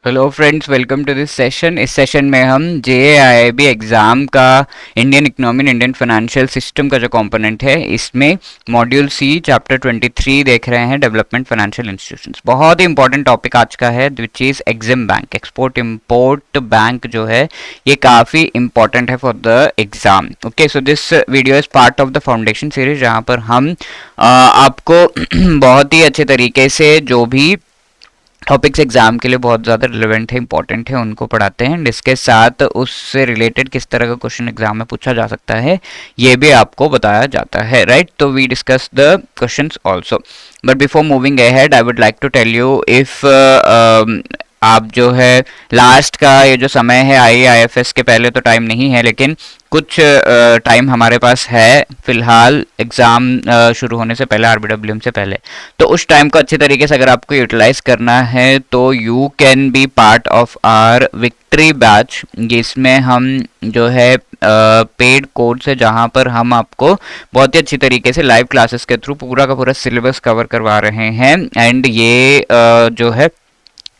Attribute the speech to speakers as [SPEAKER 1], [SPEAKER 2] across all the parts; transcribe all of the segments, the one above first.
[SPEAKER 1] Hello friends, welcome to this session. इस session में हम जेएआईबी एग्ज़ाम का Indian economy and Indian financial system का जो कंपोनेंट है, इसमें मॉड्यूल सी चैप्टर 23 देख रहे हैं, डेवलपमेंट फाइनेंशियल इंस्टीट्यूशंस। बहुत ही इंपॉर्टेंट टॉपिक आज का है, which is EXIM bank. Export import bank जो है ये काफ़ी इंपॉर्टेंट है for the exam. Okay, so this video is part of the foundation series, जहाँ पर हम आपको बहुत ही अच्छे तरीके से जो भी टॉपिक्स एग्जाम के लिए बहुत ज़्यादा रिलेवेंट है, इंपॉर्टेंट है, उनको पढ़ाते हैं। इसके साथ उससे रिलेटेड किस तरह का क्वेश्चन एग्जाम में पूछा जा सकता है ये भी आपको बताया जाता है, राइट। तो we discuss the questions also, but before moving ahead I would like to tell you, if आप जो है लास्ट का ये जो समय है आईएएफएस के पहले तो टाइम नहीं है, लेकिन कुछ टाइम हमारे पास है फिलहाल एग्ज़ाम शुरू होने से पहले, आरबीडब्ल्यूएम से पहले। तो उस टाइम को अच्छे तरीके से अगर आपको यूटिलाइज करना है तो you can be part of our victory batch, जिसमें हम जो है पेड कोर्स है, जहाँ पर हम आपको बहुत ही अच्छी तरीके से लाइव क्लासेस के थ्रू पूरा का पूरा सिलेबस कवर करवा रहे हैं। एंड ये जो है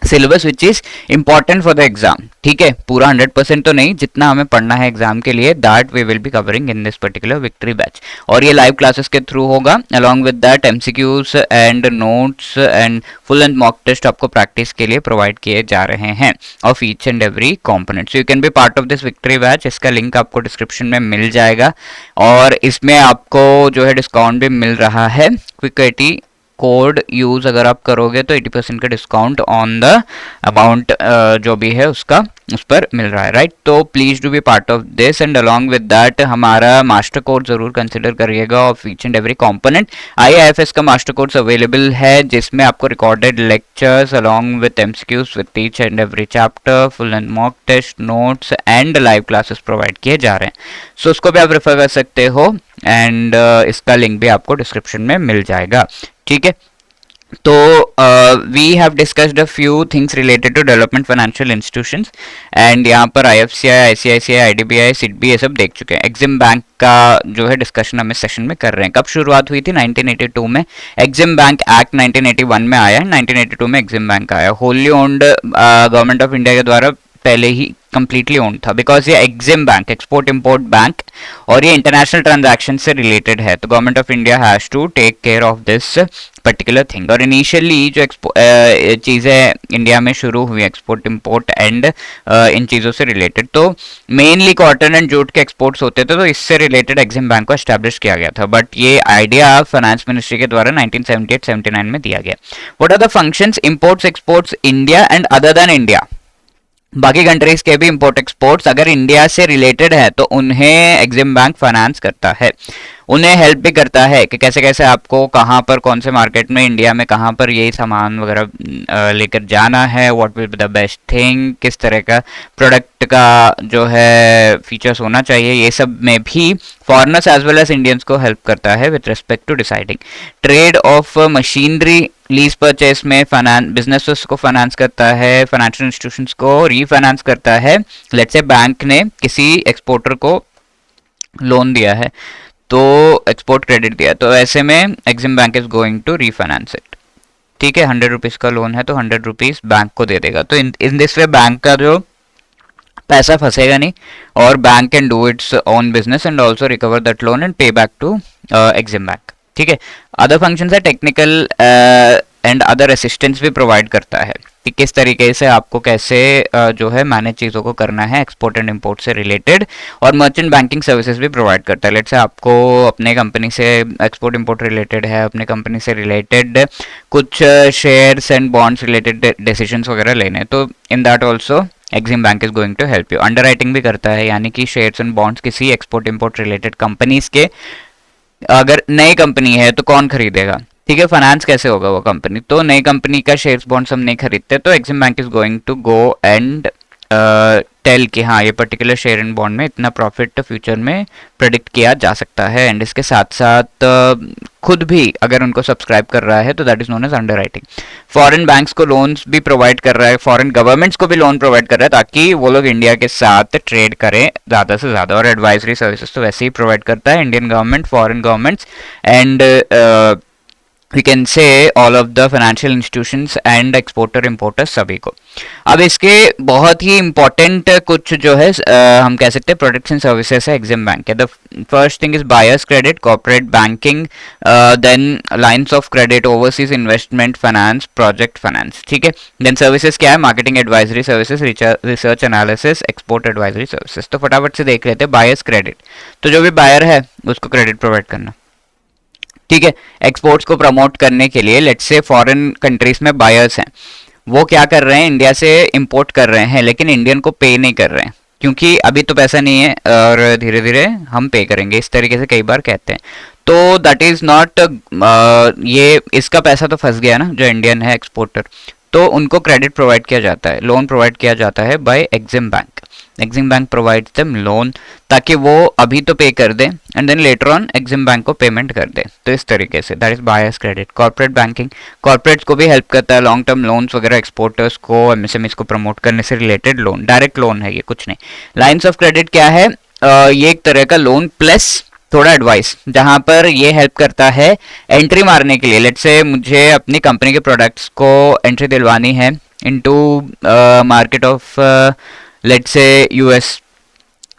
[SPEAKER 1] syllabus which is important for the exam, ठीक है। पूरा 100% तो नहीं, जितना हमें पढ़ना है एग्जाम के लिए, that we will be covering in this particular victory batch. और ये लाइव क्लासेस के थ्रू होगा, along with that MCQs and notes and full and mock test आपको प्रैक्टिस के लिए प्रोवाइड किए जा रहे हैं of each and every component. So you can be part of this victory batch. इसका लिंक आपको डिस्क्रिप्शन में मिल जाएगा, और इसमें आपको जो है डिस्काउंट भी मिल रहा है। क्विक कोड यूज अगर आप करोगे तो 80% का डिस्काउंट ऑन द अमाउंट जो भी है उसका उस पर मिल रहा है, राइट। तो please do be part of this, and along with that हमारा मास्टर कोर्स जरूर कंसिडर करिएगा of each and every component. IIFS का मास्टर कोर्स अवेलेबल है, जिसमें आपको recorded lectures along with MCQs with each and every chapter, full and mock test, notes and live classes provide किए जा रहे हैं। सो उसको भी आप रेफर कर सकते हो, एंड इसका लिंक भी आपको डिस्क्रिप्शन में मिल जाएगा, ठीक है। तो we have discussed a few things related to development financial institutions, and यहाँ पर आईएफसीआई, आईसीआईसीआई, आईडीबीआई, सिडबी ये सब देख चुके हैं। एग्जिम बैंक का जो है डिस्कशन हम इस सेशन में कर रहे हैं। कब शुरुआत हुई थी? 1982 में एग्जिम बैंक एक्ट 1981 में आया है, 1982 में एग्जिम बैंक आया। Wholly owned government of India के द्वारा पहले ही कंप्लीटली ओन्ड था, बिकॉज ये EXIM bank, export import bank, और ये इंटरनेशनल ट्रांजैक्शन से रिलेटेड है। तो government of India has to take care of this particular thing. और इनिशियली जो चीज़ें इंडिया में शुरू हुई एक्सपोर्ट इंपोर्ट एंड इन चीज़ों से रिलेटेड, तो मेनली कॉटन एंड जूट के एक्सपोर्ट्स होते थे, तो इससे रिलेटेड एग्जिम बैंक को एस्टैब्लिश किया गया था। बट ये आइडिया फाइनेंस मिनिस्ट्री के द्वारा 1978-79 में दिया गया। What are the functions? Imports exports India and other than India, बाकी कंट्रीज के भी इंपोर्ट एक्सपोर्ट्स अगर इंडिया से रिलेटेड है तो उन्हें एग्जिम बैंक फाइनेंस करता है। उन्हें हेल्प भी करता है कि कैसे कैसे आपको कहाँ पर, कौन से मार्केट में, इंडिया में कहाँ पर यही सामान वगैरह लेकर जाना है, what will be the best thing, किस तरह का प्रोडक्ट का जो है फीचर्स होना चाहिए, ये सब में भी foreigners as well as Indians को हेल्प करता है with respect to deciding. Trade of machinery, lease purchase में बिजनेसेस को फाइनेंस करता है, फाइनेंशियल इंस्टीट्यूशंस को रीफाइनेंस करता है। लेट्स से बैंक ने किसी एक्सपोर्टर को लोन दिया है, तो एक्सपोर्ट क्रेडिट दिया, तो ऐसे में EXIM bank is going to refinance it, ठीक है। 100 रुपीज़ का लोन है तो 100 रुपीज़ बैंक को दे देगा। तो इन दिस वे बैंक का जो पैसा फंसेगा नहीं, और bank can do its own business and also recover that loan and पे बैक टू एग्जिम बैंक, ठीक है। अदर फंक्शन है टेक्निकल एंड अदर असिस्टेंस भी प्रोवाइड करता है कि किस तरीके से आपको कैसे जो है मैनेज चीज़ों को करना है एक्सपोर्ट एंड इंपोर्ट से रिलेटेड, और मर्चेंट बैंकिंग सर्विसेज भी प्रोवाइड करता है। लेट्स से आपको अपने कंपनी से एक्सपोर्ट इंपोर्ट रिलेटेड है, अपने कंपनी से रिलेटेड कुछ shares and bonds related decisions वगैरह लेने, तो in that also EXIM bank is going to help you. Underwriting भी करता है, यानी कि शेयर्स एंड बॉन्ड्स किसी एक्सपोर्ट इंपोर्ट रिलेटेड कंपनीज के, अगर नई कंपनी है तो कौन खरीदेगा, ठीक है। फाइनेंस कैसे होगा वो कंपनी, तो नई कंपनी का शेयर्स बॉन्ड्स हम नहीं खरीदते, तो EXIM bank is going to go and tell कि हाँ ये पर्टिकुलर शेयर एंड बॉन्ड में इतना प्रॉफिट फ्यूचर में प्रेडिक्ट किया जा सकता है। एंड इसके साथ साथ खुद भी अगर उनको सब्सक्राइब कर रहा है तो that is known as underwriting. Foreign banks को लोन्स भी प्रोवाइड कर रहा है, फॉरेन गवर्नमेंट्स को भी लोन प्रोवाइड कर रहा है, ताकि वो लोग इंडिया के साथ ट्रेड करें ज़्यादा से ज़्यादा। और एडवाइजरी सर्विसेज तो वैसे ही प्रोवाइड करता है Indian government, foreign governments and we can say all of the financial institutions and exporter importers सभी को। अब इसके बहुत ही इंपॉर्टेंट कुछ जो है हम कह सकते हैं प्रोडक्ट्स एंड सर्विसेज है एग्जिम बैंक के। The first thing is buyers credit, corporate banking, then lines of credit, overseas investment finance, project finance, ठीक है। देन सर्विसेज क्या है, marketing advisory services, research analysis, export advisory services. तो फटाफट से देख लेते हैं बायर्स क्रेडिट, तो जो भी बायर है उसको क्रेडिट प्रोवाइड करना, ठीक है। एक्सपोर्ट्स को प्रमोट करने के लिए लेट्स से फॉरेन कंट्रीज में बायर्स हैं, वो क्या कर रहे हैं, इंडिया से इंपोर्ट कर रहे हैं लेकिन इंडियन को पे नहीं कर रहे हैं क्योंकि अभी तो पैसा नहीं है और धीरे धीरे हम पे करेंगे, इस तरीके से कई बार कहते हैं। तो दैट इज नॉट, ये इसका पैसा तो फंस गया ना जो इंडियन है एक्सपोर्टर, तो उनको क्रेडिट प्रोवाइड किया जाता है, लोन प्रोवाइड किया जाता है by EXIM bank. EXIM bank provide them loan ताकि वो अभी तो पे कर दे and then later on EXIM bank को पेमेंट कर दे, तो इस तरीके से that is buyers credit. Corporate banking, corporates को भी हेल्प करता है, लॉन्ग टर्म लोन्स वगैरह, एक्सपोर्टर्स को, एमएसएमईज को प्रमोट करने से रिलेटेड लोन, डायरेक्ट लोन है ये, कुछ नहीं। लाइंस ऑफ क्रेडिट क्या है, ये एक तरह का लोन प्लस थोड़ा एडवाइस, जहां पर ये हेल्प करता है एंट्री मारने के लिए। लेट्स से मुझे अपनी कंपनी के प्रोडक्ट्स को एंट्री दिलवानी है into market of let's say US,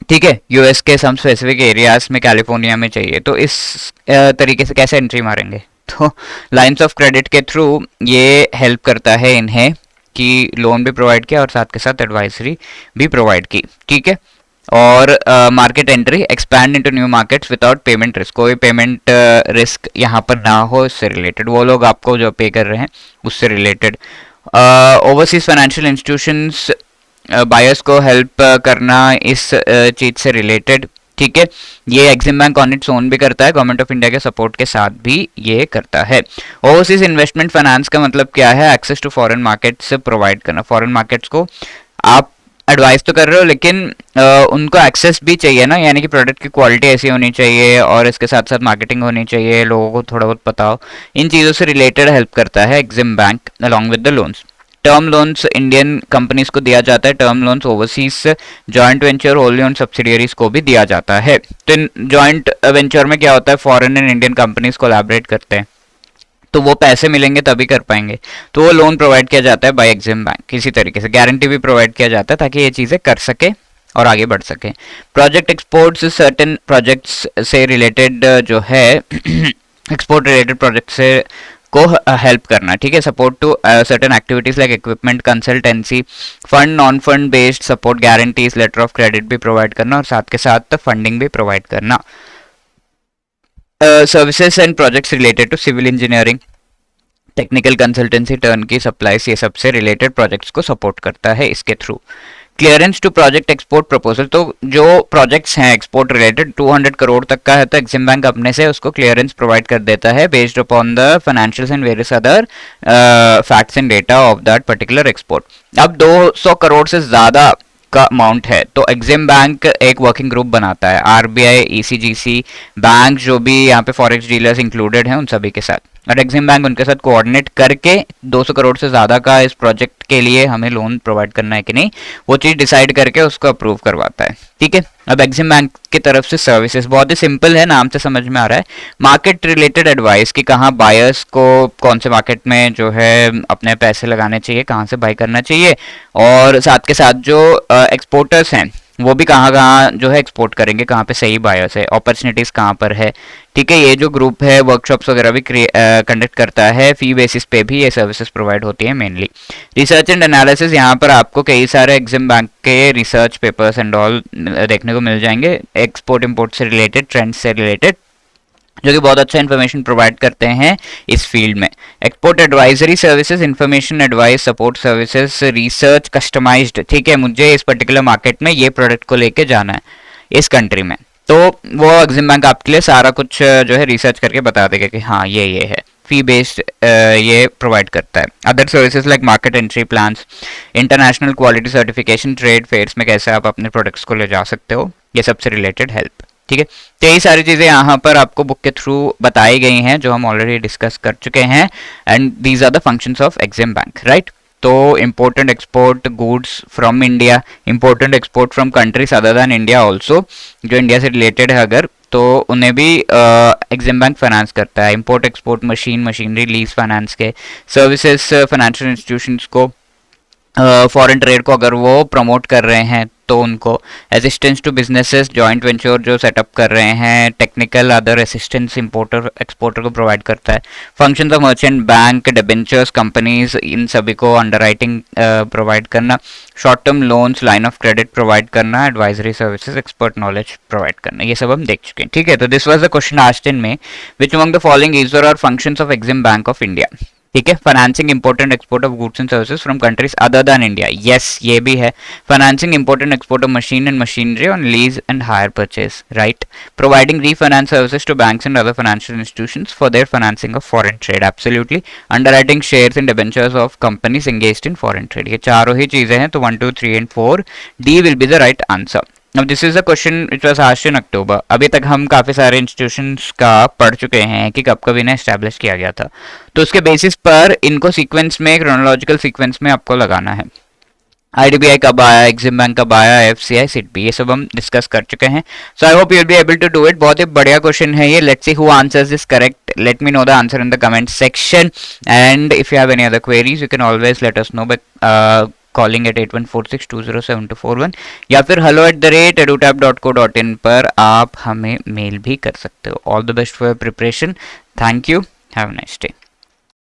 [SPEAKER 1] ठीक है, यूएस के सम स्पेसिफिक एरियाज में, कैलिफोर्निया में चाहिए, तो इस तरीके से कैसे एंट्री मारेंगे, तो लाइंस ऑफ क्रेडिट के थ्रू ये हेल्प करता है इन्हें कि लोन भी प्रोवाइड किया और साथ के साथ एडवाइजरी भी प्रोवाइड की, ठीक है। और market entry, expand into new markets without payment risk, कोई पेमेंट रिस्क यहाँ पर ना हो, इससे रिलेटेड, वो लोग आपको जो पे कर रहे हैं उससे related. Overseas financial institutions, buyers को हेल्प करना इस चीज से रिलेटेड, ठीक है। ये EXIM bank on its own भी करता है, गवर्नमेंट ऑफ इंडिया के सपोर्ट के साथ भी ये करता है। ओवरसीज इन्वेस्टमेंट फाइनेंस का मतलब क्या है, access to foreign markets provide करना, फॉरेन मार्केट्स को आप एडवाइस तो कर रहे हो लेकिन उनको एक्सेस भी चाहिए ना, यानी कि प्रोडक्ट की क्वालिटी ऐसी होनी चाहिए और इसके साथ साथ मार्केटिंग होनी चाहिए, लोगों को थोड़ा बहुत पता हो, इन चीज़ों से रिलेटेड हेल्प करता है EXIM bank along with the loans. Term loans Indian companies को दिया जाता है, term loans overseas joint venture, wholly owned subsidiaries को भी दिया जाता है। तो जॉइंट वेंचर में क्या होता है, foreign and Indian companies collaborate करते हैं, तो वो पैसे मिलेंगे तभी कर पाएंगे, तो वो लोन प्रोवाइड किया जाता है बाय एग्जिम बैंक। इसी तरीके से गारंटी भी प्रोवाइड किया जाता है ताकि ये चीज़ें कर सके और आगे बढ़ सके। प्रोजेक्ट एक्सपोर्ट्स, सर्टेन प्रोजेक्ट्स से रिलेटेड जो है एक्सपोर्ट रिलेटेड प्रोजेक्ट से को हेल्प करना, ठीक है। Support to certain activities like equipment, consultancy, fund, non fund based support, guarantees, letter of credit भी प्रोवाइड करना और साथ के साथ फंडिंग भी प्रोवाइड करना। Services and projects related to civil engineering, technical consultancy, turnkey supplies, ये सबसे रिलेटेड प्रोजेक्ट्स को सपोर्ट करता है इसके through. Clearance to project export proposal, तो जो प्रोजेक्ट्स हैं एक्सपोर्ट रिलेटेड 200 करोड़ तक का है तो एग्जिम बैंक अपने से उसको क्लियरेंस प्रोवाइड कर देता है based upon the financials and various other facts and data of that particular export. अब 200 करोड़ से ज़्यादा का अमाउंट है तो एग्जिम बैंक एक वर्किंग ग्रुप बनाता है, आरबीआई, ईसीजीसी बैंक, जो भी यहाँ पे फॉरेक्स डीलर्स इंक्लूडेड हैं उन सभी के साथ, और एग्जिम बैंक उनके साथ कोऑर्डिनेट करके 200 करोड़ से ज़्यादा का इस प्रोजेक्ट के लिए हमें लोन प्रोवाइड करना है कि नहीं, वो चीज़ डिसाइड करके उसको अप्रूव करवाता है, ठीक है। अब एग्जिम बैंक की तरफ से सर्विसेज बहुत ही सिंपल है, नाम से समझ में आ रहा है। मार्केट रिलेटेड एडवाइस कि कहाँ बायर्स को कौन से मार्केट में जो है अपने पैसे लगाने चाहिए, कहाँ से बाय करना चाहिए, और साथ के साथ जो एक्सपोर्टर्स हैं वो भी कहाँ कहाँ जो है एक्सपोर्ट करेंगे, कहाँ पे सही बायर्स है, अपॉर्चुनिटीज कहाँ पर है, ठीक है। ये जो ग्रुप है वर्कशॉप्स वगैरह भी कंडक्ट करता है, फी बेसिस पे भी ये सर्विसेज प्रोवाइड होती है मेनली। रिसर्च एंड एनालिसिस, यहाँ पर आपको कई सारे एग्जिम बैंक के रिसर्च पेपर्स एंड ऑल देखने को मिल जाएंगे, एक्सपोर्ट इम्पोर्ट से रिलेटेड, ट्रेंड्स से रिलेटेड, जो कि बहुत अच्छा इन्फॉर्मेशन प्रोवाइड करते हैं इस फील्ड में। Export advisory services, information advice support services, research customised, ठीक है, मुझे इस पर्टिकुलर मार्केट में ये प्रोडक्ट को लेके जाना है इस कंट्री में, तो वो एग्जिम बैंक आपके लिए सारा कुछ जो है रिसर्च करके बता देगा कि हाँ ये है, फी बेस्ड ये प्रोवाइड करता है। Other services like market entry plans, international quality certification, trade fairs में कैसे आप अपने प्रोडक्ट्स को ले जा सकते हो, ये सबसे रिलेटेड हेल्प, ठीक है। तो यही सारी चीज़ें यहाँ पर आपको बुक के थ्रू बताई गई हैं जो हम ऑलरेडी डिस्कस कर चुके हैं, and these are the functions of EXIM bank, right. तो important export goods from India, important export from countries other than India also, जो इंडिया से रिलेटेड है अगर तो उन्हें भी एग्जिम बैंक फाइनेंस करता है। Import export, machinery lease finance के सर्विसेज, फाइनेंशियल इंस्टीट्यूशंस को, फॉरेन ट्रेड को अगर वो प्रमोट कर रहे हैं तो उनको, assistance to businesses, joint venture जो सेटअप कर रहे हैं, technical other assistance importer exporter को प्रोवाइड करता है। Functions of merchant bank, debentures, companies, इन सभी को अंडरराइटिंग प्रोवाइड करना, short term loans, line of credit provide करना, advisory services, expert knowledge provide करना, ये सब हम देख चुके हैं। ठीक है, तो this was the question asked in में, which among the following is और functions of EXIM bank of India. ठीक है, financing important export of goods and services from countries other than India, yes ये भी है। Financing important export of machine and machinery on lease and hire purchase, right. Providing refinance services to banks and other financial institutions for their financing of foreign trade, absolutely. Underwriting shares and debentures of companies engaged in foreign trade, ये चारों ही चीजें हैं, तो 1, 2, 3 and 4 D will be the right answer. Now this is a question which was asked in October। अभी तक हम काफ़ी सारे इंस्टीट्यूशंस का पढ़ चुके हैं कि कब कब इन्हें एस्टैब्लिश किया गया था, तो उसके बेसिस पर इनको सीक्वेंस में, क्रोनोलॉजिकल सीक्वेंस में आपको लगाना है। IDBI कब आया, एग्जिम बैंक कब आया, FCI, SIDBI, ये सब हम डिस्कस कर चुके हैं। So I hope you will be able to do it. बहुत ही बढ़िया क्वेश्चन है ये। Let's see who answers this correct. Let me know the answer in the comment section, and if you have any other queries you can always let us know by calling at 8146207241 या फिर hello@edutab.co.in पर आप हमें mail भी कर सकते हो। All the best for your preparation. Thank you, have a nice day.